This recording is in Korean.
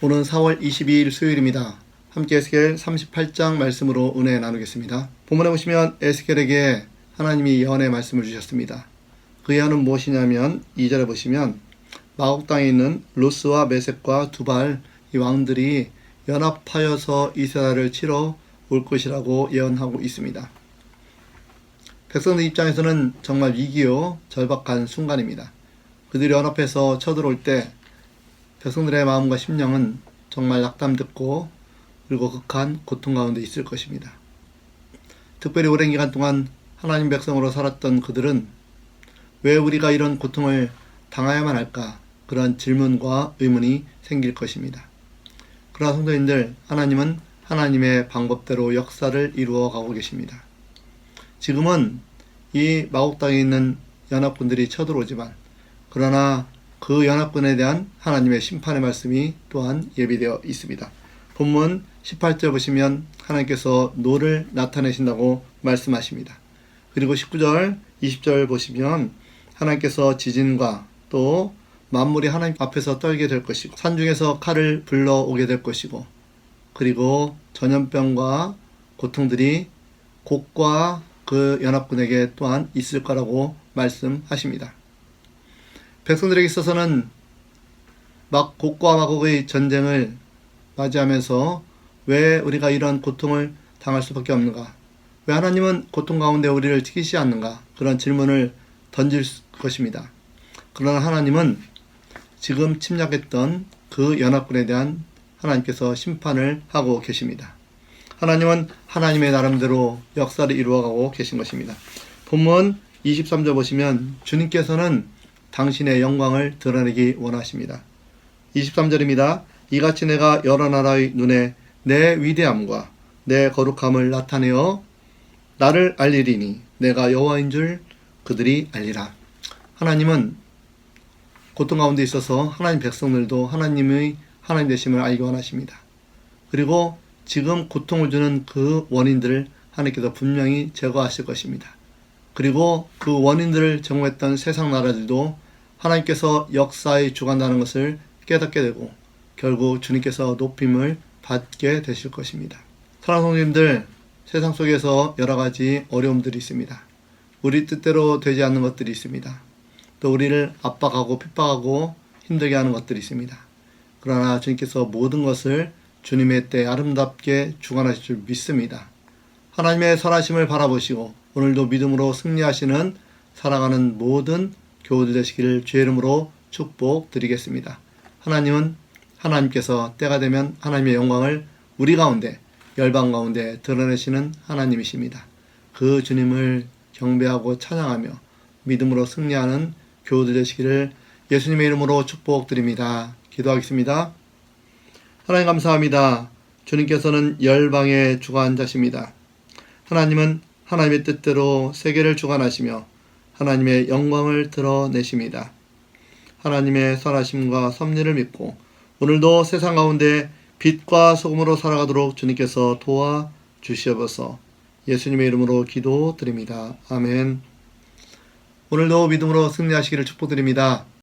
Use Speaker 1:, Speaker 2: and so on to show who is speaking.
Speaker 1: 오는 4월 22일 수요일입니다. 함께 에스겔 38장 말씀으로 은혜 나누겠습니다. 본문에 보시면 에스겔에게 하나님이 예언의 말씀을 주셨습니다. 그 예언은 무엇이냐면 2절에 보시면 마곡 땅에 있는 루스와 메섹과 두발 이 왕들이 연합하여서 이스라엘을 치러 올 것이라고 예언하고 있습니다. 백성들 입장에서는 정말 위기요 절박한 순간입니다. 그들이 연합해서 쳐들어올 때 백성들의 마음과 심령은 정말 낙담됐고 그리고 극한 고통 가운데 있을 것입니다. 특별히 오랜 기간 동안 하나님 백성으로 살았던 그들은 왜 우리가 이런 고통을 당해야만 할까? 그런 질문과 의문이 생길 것입니다. 그러나 성도님들, 하나님은 하나님의 방법대로 역사를 이루어 가고 계십니다. 지금은 이 마곡 땅에 있는 연합군들이 쳐들어오지만 그러나 그 연합군에 대한 하나님의 심판의 말씀이 또한 예비되어 있습니다. 본문 18절 보시면 하나님께서 노를 나타내신다고 말씀하십니다. 그리고 19절, 20절 보시면 하나님께서 지진과 또 만물이 하나님 앞에서 떨게 될 것이고 산중에서 칼을 불러오게 될 것이고 그리고 전염병과 고통들이 곡과 그 연합군에게 또한 있을 거라고 말씀하십니다. 백성들에게 있어서는 곡과 마곡의 전쟁을 맞이하면서 왜 우리가 이런 고통을 당할 수밖에 없는가? 왜 하나님은 고통 가운데 우리를 지키시지 않는가? 그런 질문을 던질 것입니다. 그러나 하나님은 지금 침략했던 그 연합군에 대한 하나님께서 심판을 하고 계십니다. 하나님은 하나님의 나름대로 역사를 이루어가고 계신 것입니다. 본문 23절 보시면 주님께서는 당신의 영광을 드러내기 원하십니다. 23절입니다. 이같이 내가 여러 나라의 눈에 내 위대함과 내 거룩함을 나타내어 나를 알리리니 내가 여호와인 줄 그들이 알리라. 하나님은 고통 가운데 있어서 하나님 백성들도 하나님의 하나님 되심을 알기 원하십니다. 그리고 지금 고통을 주는 그 원인들을 하나님께서 분명히 제거하실 것입니다. 그리고 그 원인들을 제공했던 세상 나라들도 하나님께서 역사에 주관하는 것을 깨닫게 되고 결국 주님께서 높임을 받게 되실 것입니다. 사랑하는 성도님들, 세상 속에서 여러 가지 어려움들이 있습니다. 우리 뜻대로 되지 않는 것들이 있습니다. 또 우리를 압박하고 핍박하고 힘들게 하는 것들이 있습니다. 그러나 주님께서 모든 것을 주님의 때 아름답게 주관하실 줄 믿습니다. 하나님의 선하심을 바라보시고 오늘도 믿음으로 승리하시는 살아가는 모든 교우들 되시기를 주의 이름으로 축복드리겠습니다. 하나님은 하나님께서 때가 되면 하나님의 영광을 우리 가운데 열방 가운데 드러내시는 하나님이십니다. 그 주님을 경배하고 찬양하며 믿음으로 승리하는 교우들 되시기를 예수님의 이름으로 축복드립니다. 기도하겠습니다. 하나님 감사합니다. 주님께서는 열방의 주관자십니다. 하나님은 하나님의 뜻대로 세계를 주관하시며 하나님의 영광을 드러내십니다. 하나님의 선하심과 섭리를 믿고 오늘도 세상 가운데 빛과 소금으로 살아가도록 주님께서 도와주시옵소서. 예수님의 이름으로 기도드립니다. 아멘. 오늘도 믿음으로 승리하시기를 축복드립니다.